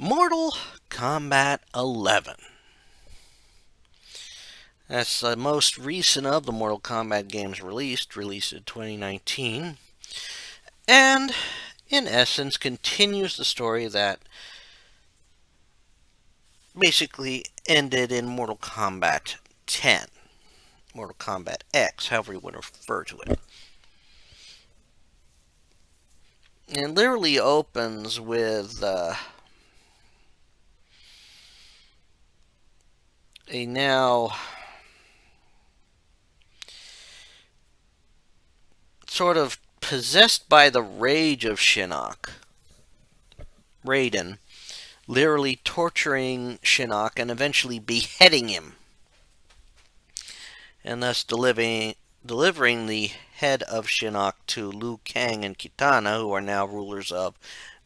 Mortal Kombat 11. That's the most recent of the Mortal Kombat games released in 2019, and in essence continues the story that basically ended in Mortal Kombat 10, Mortal Kombat X, however you want to refer to it. It literally opens with a now sort of possessed by the rage of Shinnok, Raiden, literally torturing Shinnok and eventually beheading him, and thus delivering the head of Shinnok to Liu Kang and Kitana, who are now rulers of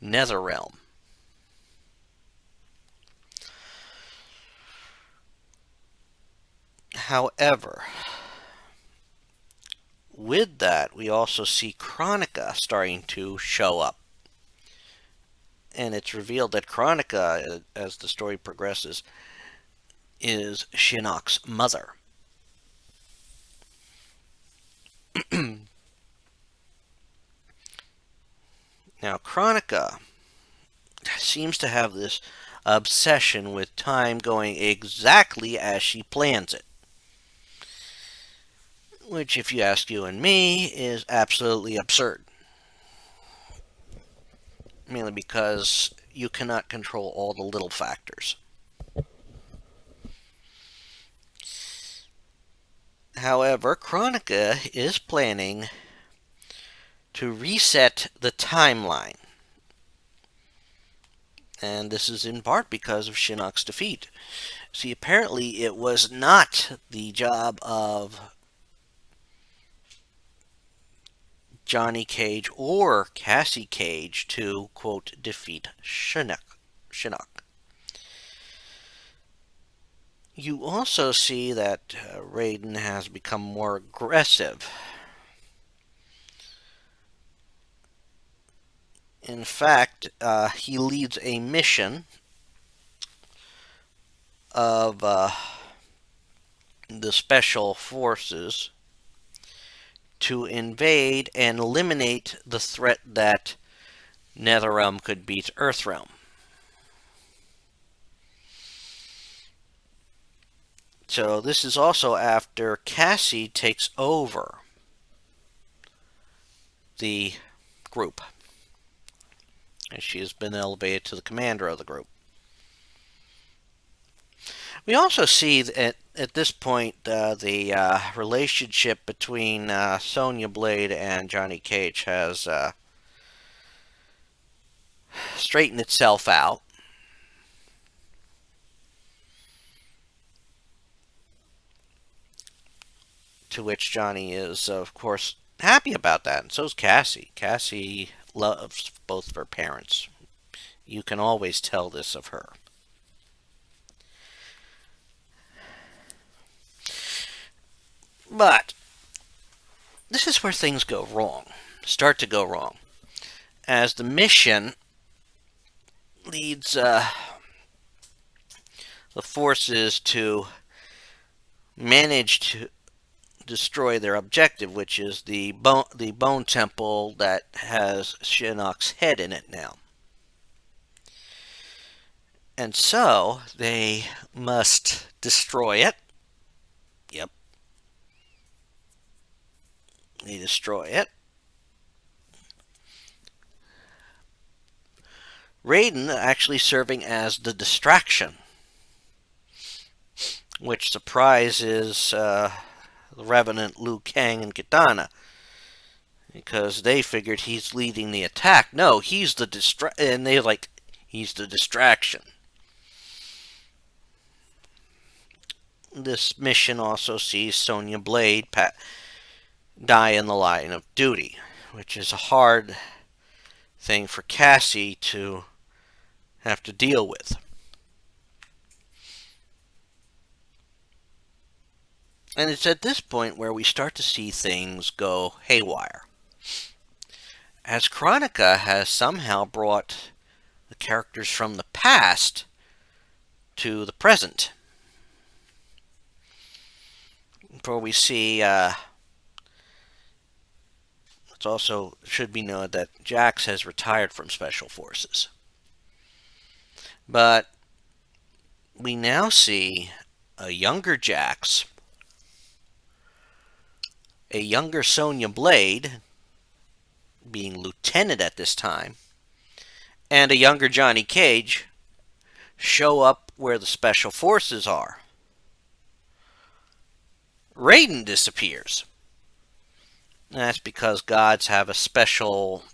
Netherrealm. However, with that, we also see Kronika starting to show up. And it's revealed that Kronika, as the story progresses, is Shinnok's mother. Now, Kronika seems to have this obsession with time going exactly as she plans it. Which, if you ask you and me, is absolutely absurd. Mainly because you cannot control all the little factors. However, Kronika is planning to reset the timeline. And this is in part because of Shinnok's defeat. See, apparently it was not the job of Johnny Cage or Cassie Cage to, quote, defeat Shinnok. You also see that Raiden has become more aggressive. In fact, he leads a mission of the special forces to invade and eliminate the threat that Netherrealm could beat Earthrealm. So this is also after Cassie takes over the group, and she has been elevated to the commander of the group. We also see that at this point the relationship between Sonya Blade and Johnny Cage has straightened itself out. To which Johnny is, of course, happy about that, and so is Cassie. Cassie loves both of her parents. You can always tell this of her. But this is where things go wrong, start to go wrong, as the mission leads the forces to manage to destroy their objective, which is the bone temple that has Shinnok's head in it now. And so they must destroy it. Yep. They destroy it. Raiden actually serving as the distraction, which surprises the Revenant Liu Kang and Kitana, because they figured he's leading the attack. No, he's the and they're like, he's the distraction. This mission also sees Sonya Blade die in the line of duty, which is a hard thing for Cassie to have to deal with. And it's at this point where we start to see things go haywire, as Kronika has somehow brought the characters from the past to the present. For we see, it also should be noted that Jax has retired from Special Forces. But we now see a younger Jax, a younger Sonya Blade, being lieutenant at this time, and a younger Johnny Cage show up where the Special Forces are. Raiden disappears. That's because gods have a special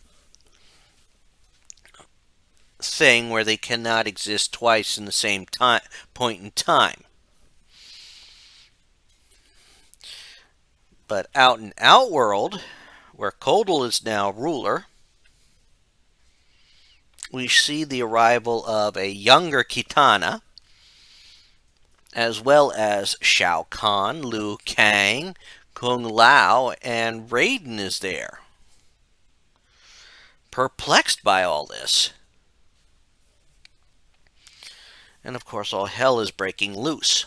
thing where they cannot exist twice in the same point in time. But out in Outworld, where Kotal is now ruler, we see the arrival of a younger Kitana, as well as Shao Kahn, Liu Kang, Kung Lao, and Raiden is there. Perplexed by all this. And of course, all hell is breaking loose.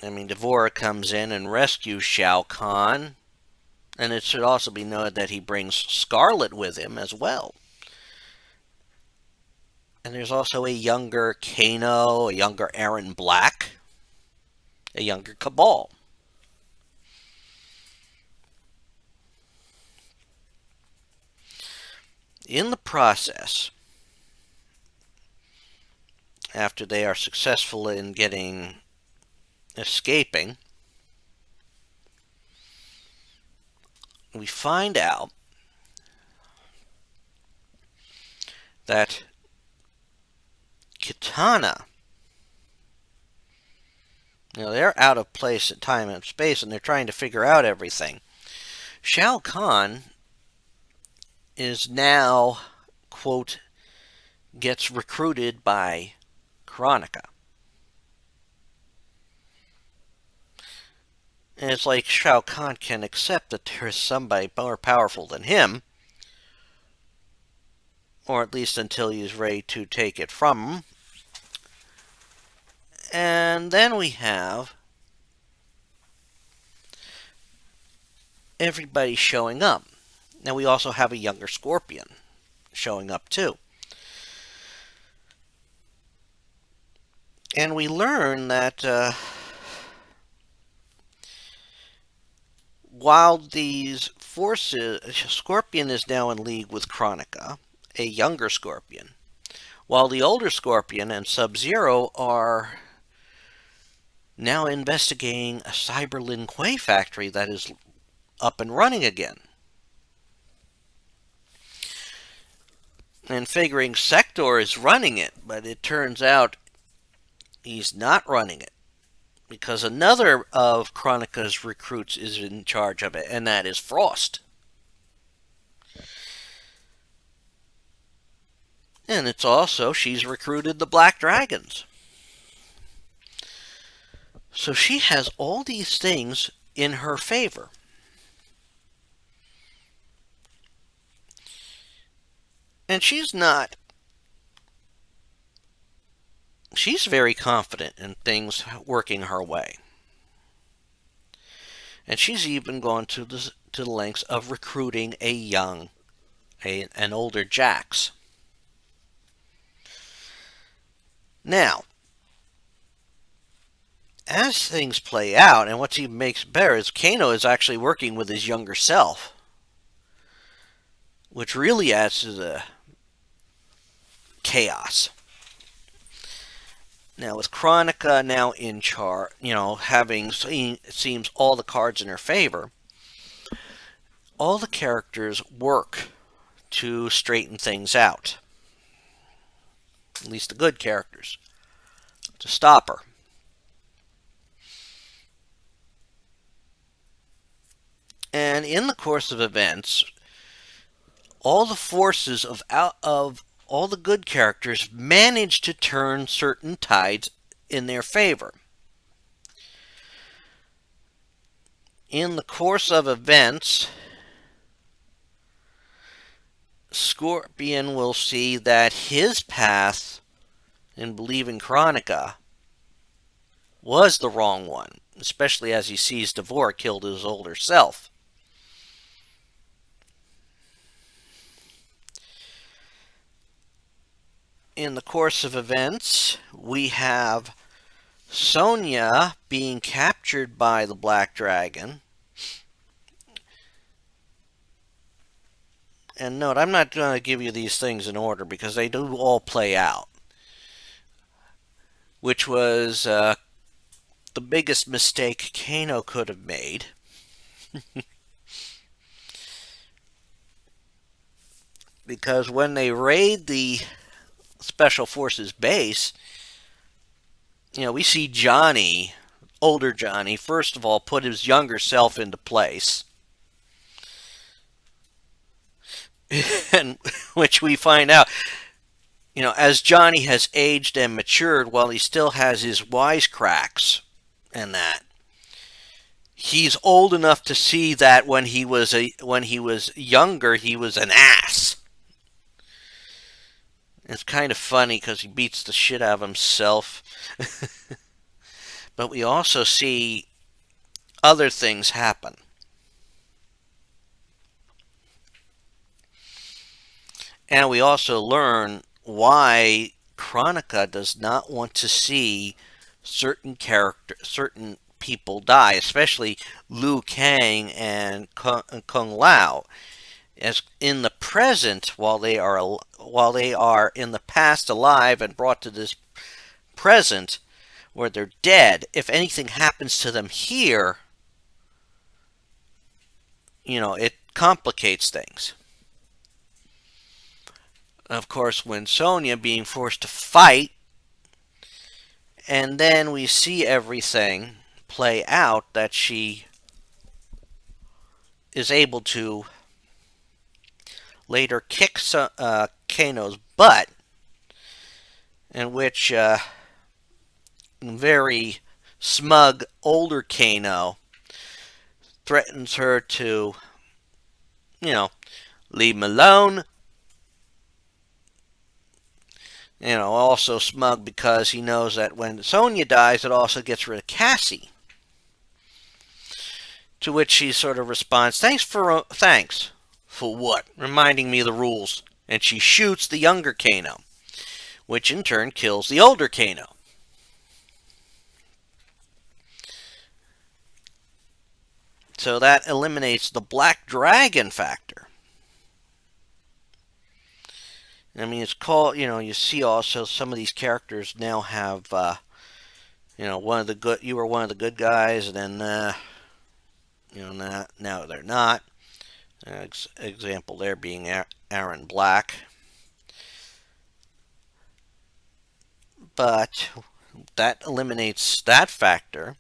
I mean, D'Vorah comes in and rescues Shao Kahn. And it should also be noted that he brings Scarlet with him as well. And there's also a younger Kano, a younger Aaron Black, a younger Cabal. In the process, after they are successful in escaping, we find out that Kitana, they're out of place in time and space, and they're trying to figure out everything. Shao Kahn is now, quote, gets recruited by Kronika. And it's like Shao Kahn can accept that there is somebody more powerful than him, or at least until he's ready to take it from him. And then we have everybody showing up. Now we also have a younger Scorpion showing up too. And we learn that while these forces, Scorpion is now in league with Kronika, a younger Scorpion, while the older Scorpion and Sub-Zero are now investigating a Cyber Lin Kuei factory that is up and running again. And figuring Sector is running it, but it turns out he's not running it, because another of Kronika's recruits is in charge of it, and that is Frost. And it's also, she's recruited the Black Dragons. So she has all these things in her favor. And she's very confident in things working her way. And she's even gone to the lengths of recruiting an older Jax. Now, as things play out, and what even makes better is Kano is actually working with his younger self, which really adds to the chaos. Now, with Kronika now in charge, having seen, it seems, all the cards in her favor, all the characters work to straighten things out. At least the good characters. To stop her. And in the course of events, all the forces of all the good characters manage to turn certain tides in their favor. In the course of events, Scorpion will see that his path in believing Chronica was the wrong one, especially as he sees Devore killed his older self. In the course of events, we have Sonya being captured by the Black Dragon. And note, I'm not going to give you these things in order because they do all play out. Which was the biggest mistake Kano could have made. Because when they raid the Special Forces base, we see Johnny, older Johnny, first of all, put his younger self into place. And which we find out, as Johnny has aged and matured, while he still has his wisecracks and that, he's old enough to see that when he was younger, he was an ass. It's kind of funny because he beats the shit out of himself. But we also see other things happen. And we also learn why Chronica does not want to see certain people die, especially Liu Kang and Kung Lao. As in the present, while they are in the past alive and brought to this present where they're dead, if anything happens to them here, it complicates things. Of course, when Sonya being forced to fight, and then we see everything play out that she is able to later kick Kano's butt, in which very smug older Kano threatens her to, leave him alone. Also smug because he knows that when Sonya dies, it also gets rid of Cassie. To which she sort of responds, thanks. For what? Reminding me of the rules. And she shoots the younger Kano, which in turn kills the older Kano. So that eliminates the Black Dragon factor. I mean, it's called, you see also some of these characters now have, you were one of the good guys, and then, now they're not. Example there being Aaron Black. But that eliminates that factor.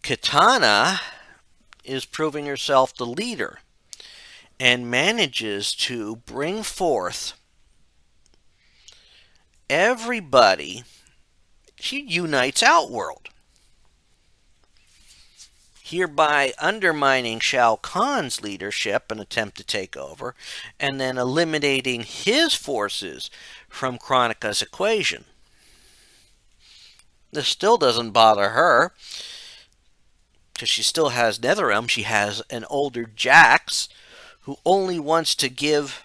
Katana is proving herself the leader and manages to bring forth everybody. She unites Outworld, hereby undermining Shao Kahn's leadership and attempt to take over, and then eliminating his forces from Chronica's equation. This still doesn't bother her, because she still has NetherRealm. She has an older Jax who only wants to give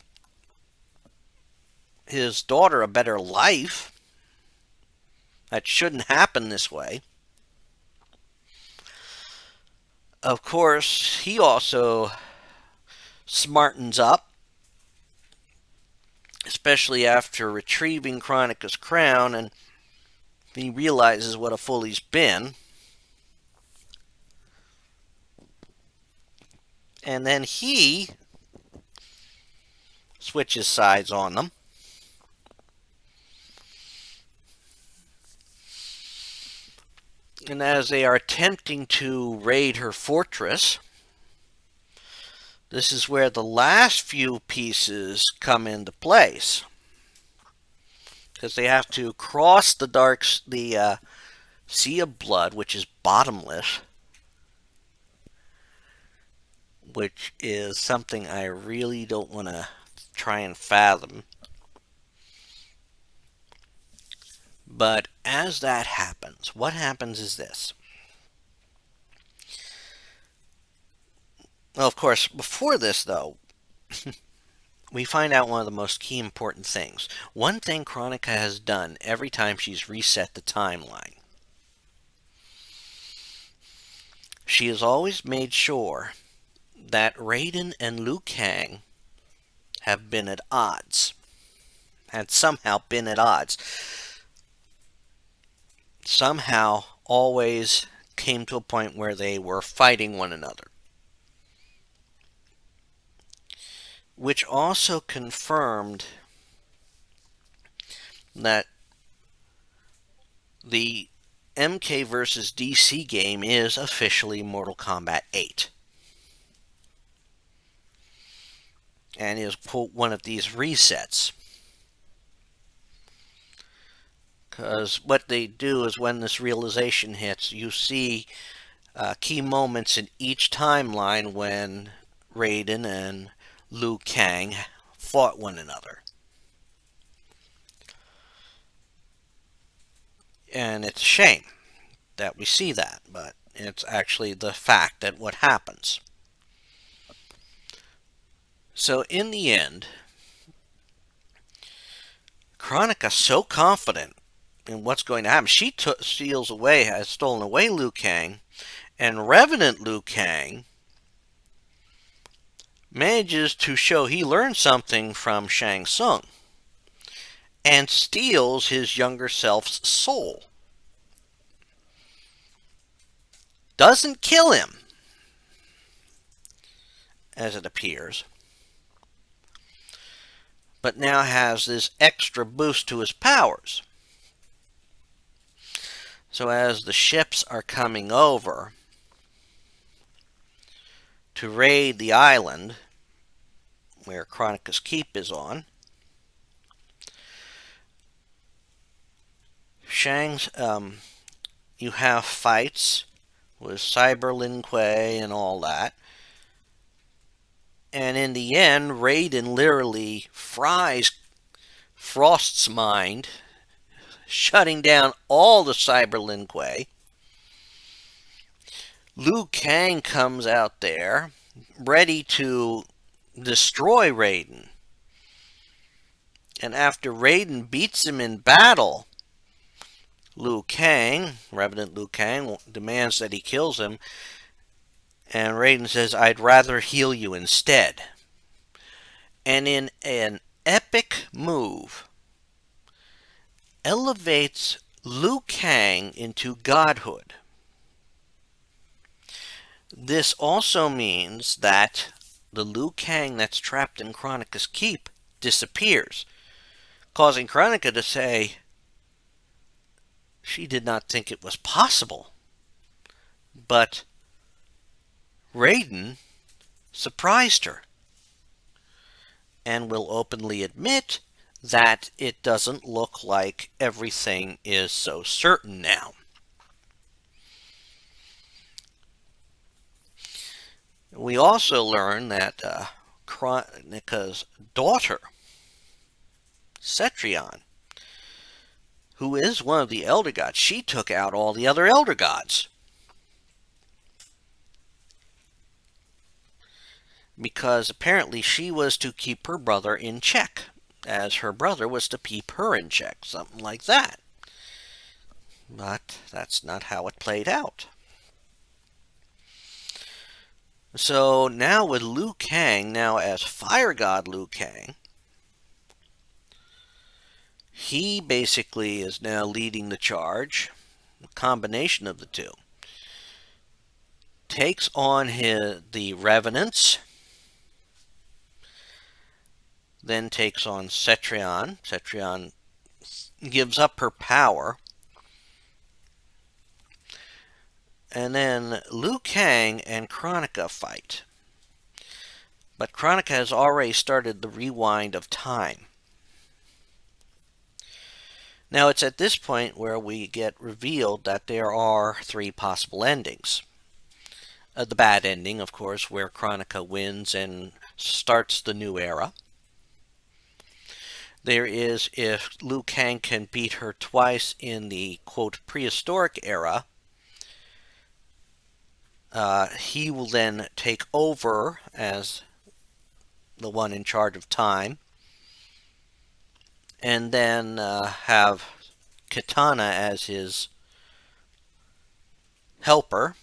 his daughter a better life. That shouldn't happen this way. Of course, he also smartens up, especially after retrieving Chronica's crown, and he realizes what a fool he's been. And then he switches sides on them. And as they are attempting to raid her fortress, this is where the last few pieces come into place. Because they have to cross the Sea of Blood, which is bottomless, which is something I really don't want to try and fathom. But as that happens, what happens is this. Well, of course, before this, though, we find out one of the most key important things. One thing Chronica has done every time she's reset the timeline. She has always made sure that Raiden and Liu Kang have been at odds. Had somehow been at odds. Somehow always came to a point where they were fighting one another. Which also confirmed that the MK versus DC game is officially Mortal Kombat 8. And is, quote, one of these resets. Because what they do is when this realization hits, you see key moments in each timeline when Raiden and Liu Kang fought one another. And it's a shame that we see that, but it's actually the fact that what happens. So in the end, Chronica's so confident in what's going to happen. She has stolen away Liu Kang, and Revenant Liu Kang manages to show he learned something from Shang Tsung and steals his younger self's soul. Doesn't kill him, as it appears, but now has this extra boost to his powers. So as the ships are coming over to raid the island where Chronica's Keep is on, you have fights with Cyber Lin Kuei and all that. And in the end, Raiden literally fries Frost's mind, shutting down all the Cyber Lin Kuei. Liu Kang comes out there, ready to destroy Raiden. And after Raiden beats him in battle, Revenant Liu Kang, demands that he kills him. And Raiden says, "I'd rather heal you instead." And in an epic move, elevates Liu Kang into godhood. This also means that the Liu Kang that's trapped in Chronica's Keep disappears, causing Chronica to say she did not think it was possible. But Raiden surprised her and will openly admit that it doesn't look like everything is so certain now. We also learn that Chronica's daughter, Cetrion, who is one of the Elder Gods, she took out all the other Elder Gods. Because apparently she was to keep her brother in check, as her brother was to keep her in check, something like that. But that's not how it played out. So now with Liu Kang, now as Fire God Liu Kang, he basically is now leading the charge, a combination of the two. Takes on the Revenants, then takes on Cetrion. Cetrion gives up her power. And then Liu Kang and Chronica fight. But Chronica has already started the rewind of time. Now it's at this point where we get revealed that there are 3 possible endings. The bad ending, of course, where Kronika wins and starts the new era. There is if Liu Kang can beat her twice in the, quote, prehistoric era, he will then take over as the one in charge of time, and then have Katana as his helper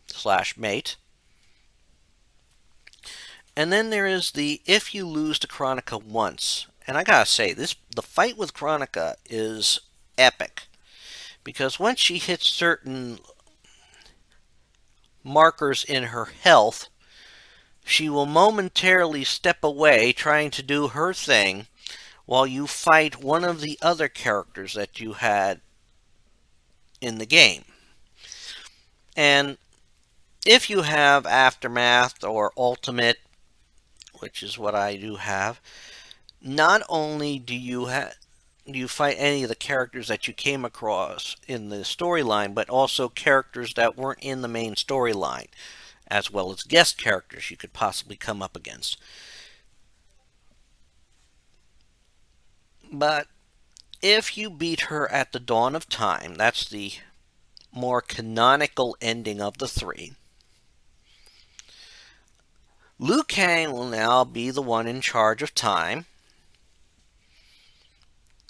slash mate. And then there is the if you lose to Kronika once. And I gotta say, the fight with Kronika is epic. Because once she hits certain markers in her health, she will momentarily step away trying to do her thing while you fight one of the other characters that you had in the game. And if you have Aftermath or Ultimate, which is what I do have, not only do you fight any of the characters that you came across in the storyline, but also characters that weren't in the main storyline, as well as guest characters you could possibly come up against. But if you beat her at the dawn of time, that's the more canonical ending of the three, Liu Kang will now be the one in charge of time,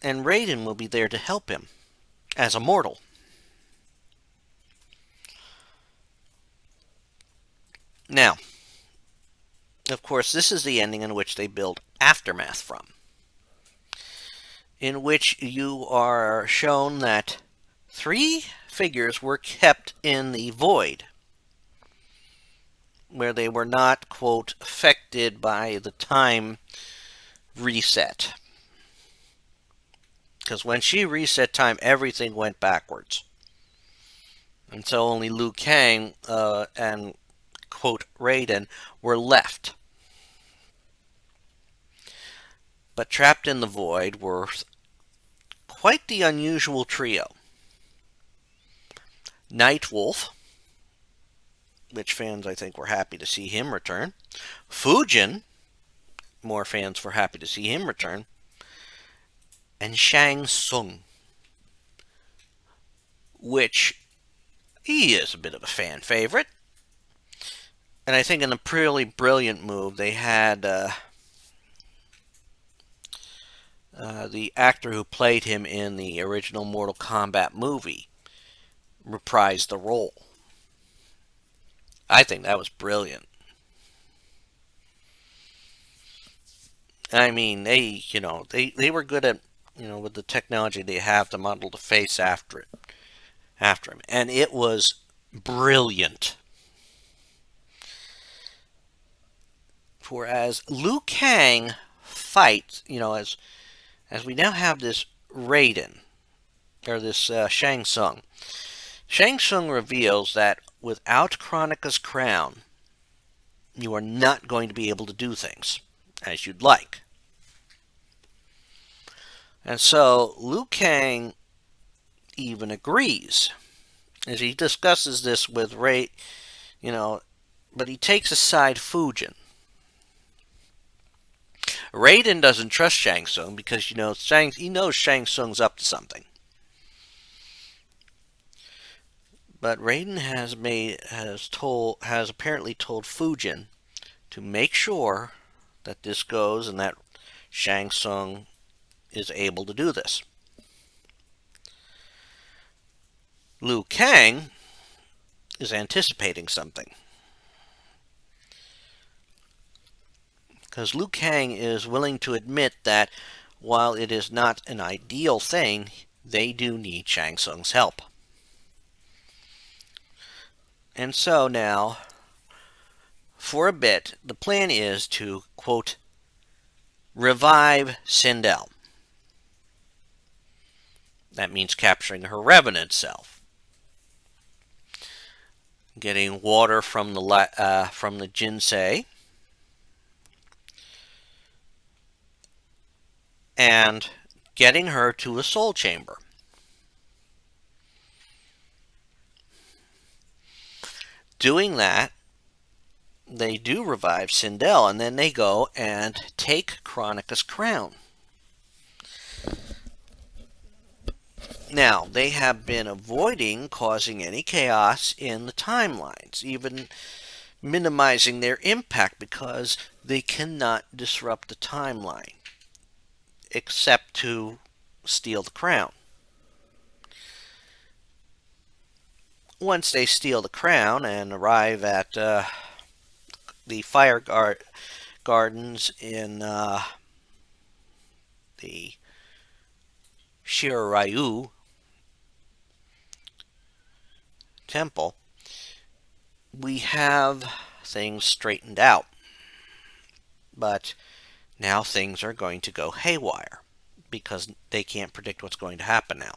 and Raiden will be there to help him as a mortal. Now, of course, this is the ending in which they build Aftermath from, in which you are shown that 3 figures were kept in the void, where they were not, quote, affected by the time reset. Because when she reset time, everything went backwards. And so only Liu Kang and, quote, Raiden were left. But trapped in the void were quite the unusual trio. Nightwolf, which fans I think were happy to see him return. Fujin, more fans were happy to see him return. And Shang Tsung, which he is a bit of a fan favorite. And I think in a pretty brilliant move, they had the actor who played him in the original Mortal Kombat movie reprise the role. I think that was brilliant. I mean, they were good at, with the technology they have to model the face after him, and it was brilliant. For as Liu Kang fights, as we now have this Raiden, or this Shang Tsung. Shang Tsung reveals that without Kronika's crown, you are not going to be able to do things as you'd like. And so Liu Kang even agrees, as he discusses this with Ray, but he takes aside Fujin. Raiden doesn't trust Shang Tsung because he knows Shang Tsung's up to something. But Raiden has apparently told Fujin to make sure that this goes and that Shang Tsung is able to do this. Liu Kang is anticipating something. Because Liu Kang is willing to admit that while it is not an ideal thing, they do need Shang Tsung's help. And so now, for a bit, the plan is to, quote, revive Sindel. That means capturing her revenant self. Getting water from the Jinsei. And getting her to a soul chamber. Doing that, they do revive Sindel, and then they go and take Kronika's crown. Now, they have been avoiding causing any chaos in the timelines, even minimizing their impact because they cannot disrupt the timeline except to steal the crown. Once they steal the crown and arrive at the gardens in the Shiroryu temple, we have things straightened out. But now things are going to go haywire because they can't predict what's going to happen now.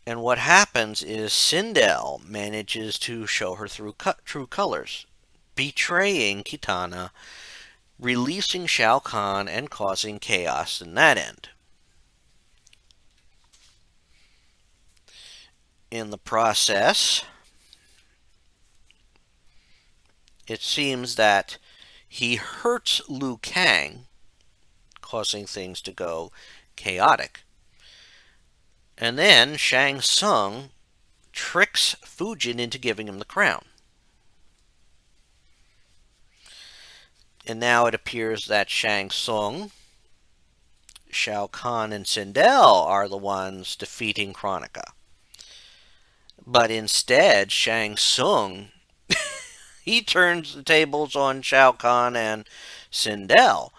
And what happens is Sindel manages to show her true colors, betraying Kitana, releasing Shao Kahn, and causing chaos in that end. In the process, it seems that he hurts Liu Kang, causing things to go chaotic. And then Shang Tsung tricks Fujin into giving him the crown. And now it appears that Shang Tsung, Shao Kahn, and Sindel are the ones defeating Kronika. But instead, Shang Tsung, he turns the tables on Shao Kahn and Sindel.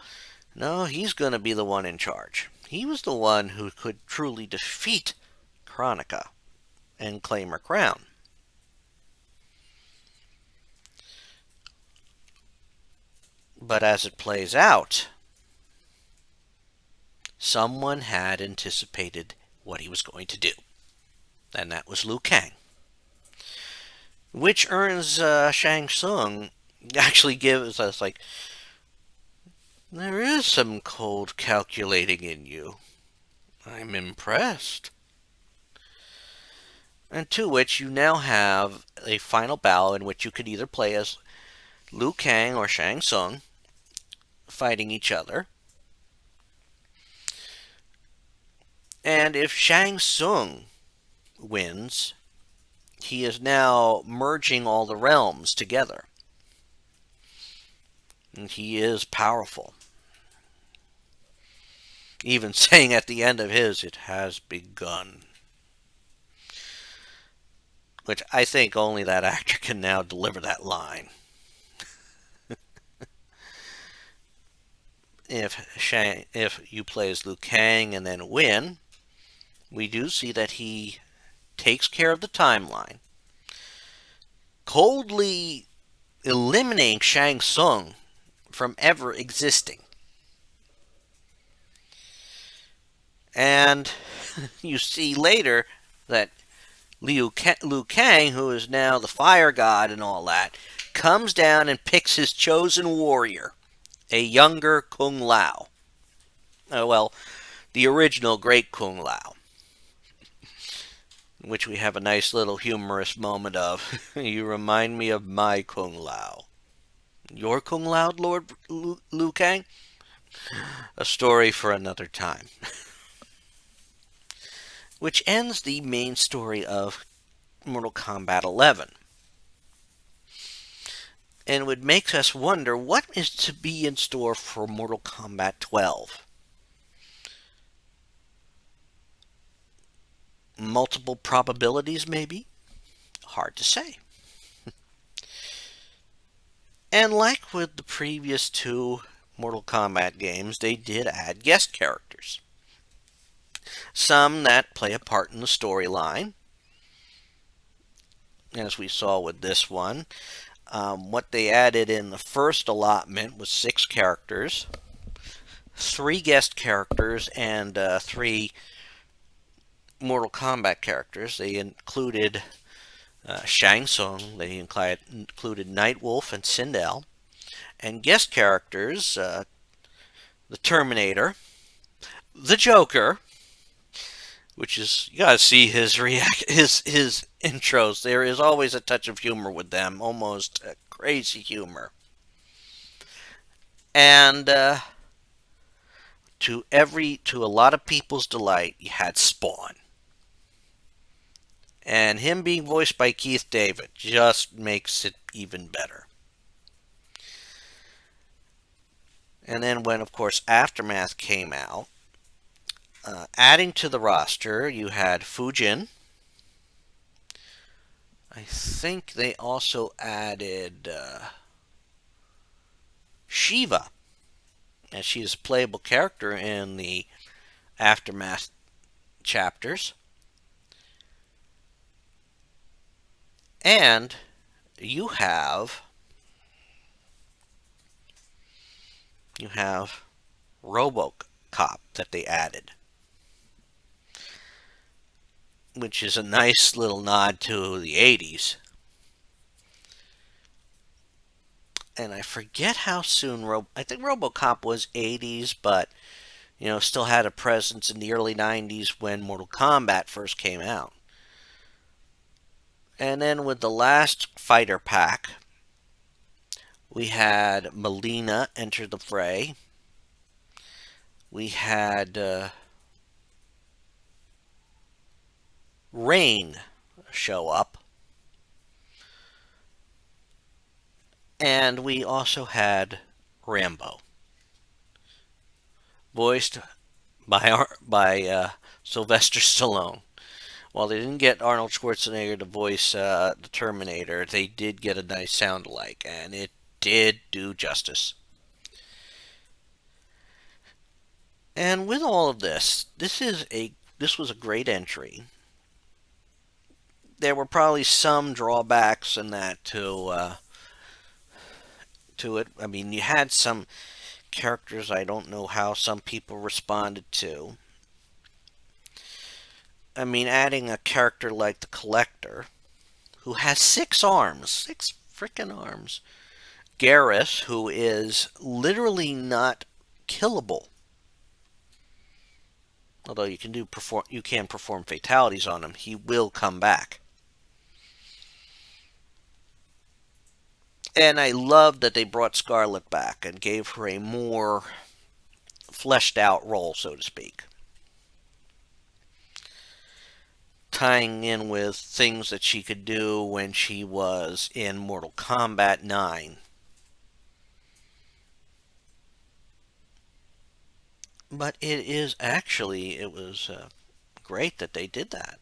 No, he's going to be the one in charge. He was the one who could truly defeat Kronika and claim her crown. But as it plays out, someone had anticipated what he was going to do. And that was Liu Kang. Which earns Shang Tsung, actually gives us like, there is some cold calculating in you. I'm impressed. And to which you now have a final battle in which you could either play as Liu Kang or Shang Tsung fighting each other. And if Shang Tsung wins, he is now merging all the realms together. And he is powerful. Even saying at the end of his, it has begun. Which I think only that actor can now deliver that line. If you play as Liu Kang and then win, we do see that he takes care of the timeline, coldly eliminating Shang Tsung from ever existing. And you see later that Liu Kang, who is now the fire god and all that, comes down and picks his chosen warrior, a younger Kung Lao. Well, the original Great Kung Lao, which we have a nice little humorous moment of. You remind me of my Kung Lao. Your Kung Lao, Lord Liu Kang? A story for another time. Which ends the main story of Mortal Kombat 11. And it makes us wonder what is to be in store for Mortal Kombat 12. Multiple probabilities, maybe? Hard to say. And like with the previous two Mortal Kombat games, they did add guest characters. Some that play a part in the storyline, as we saw with this one. What they added in the first allotment was 6 characters, 3 guest characters, and 3 Mortal Kombat characters. They included Shang Tsung, they included Nightwolf and Sindel, and guest characters, the Terminator, the Joker, which is, you gotta see his his intros. There is always a touch of humor with them, almost crazy humor. And to a lot of people's delight, you had Spawn, and him being voiced by Keith David just makes it even better. And then when, of course, Aftermath came out, adding to the roster, you had Fujin. I think they also added Shiva, and she is a playable character in the Aftermath chapters. And you have you have RoboCop that they added, which is a nice little nod to the 80s. And I forget how soon I think RoboCop was 80s, but still had a presence in the early 90s when Mortal Kombat first came out. And then with the last fighter pack, we had Melina enter the fray. We had Rain show up. And we also had Rambo, voiced by Sylvester Stallone. While they didn't get Arnold Schwarzenegger to voice the Terminator, they did get a nice sound alike, and it did do justice. And with all of this, this was a great entry. There were probably some drawbacks in that to it. I mean, you had some characters I don't know how some people responded to. I mean, adding a character like the Collector, who has 6 arms, 6 freaking arms. Garrus, who is literally not killable, although you can perform fatalities on him. He will come back. And I love that they brought Scarlet back and gave her a more fleshed out role, so to speak, tying in with things that she could do when she was in Mortal Kombat 9. But it was great that they did that.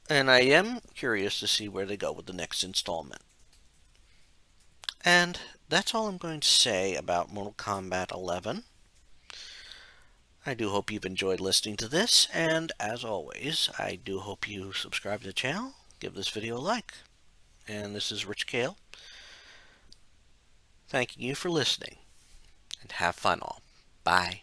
And I am curious to see where they go with the next installment. And that's all I'm going to say about Mortal Kombat 11. I do hope you've enjoyed listening to this, and as always, I do hope you subscribe to the channel, give this video a like. And this is Rich Kale, thanking you for listening, and have fun all. Bye.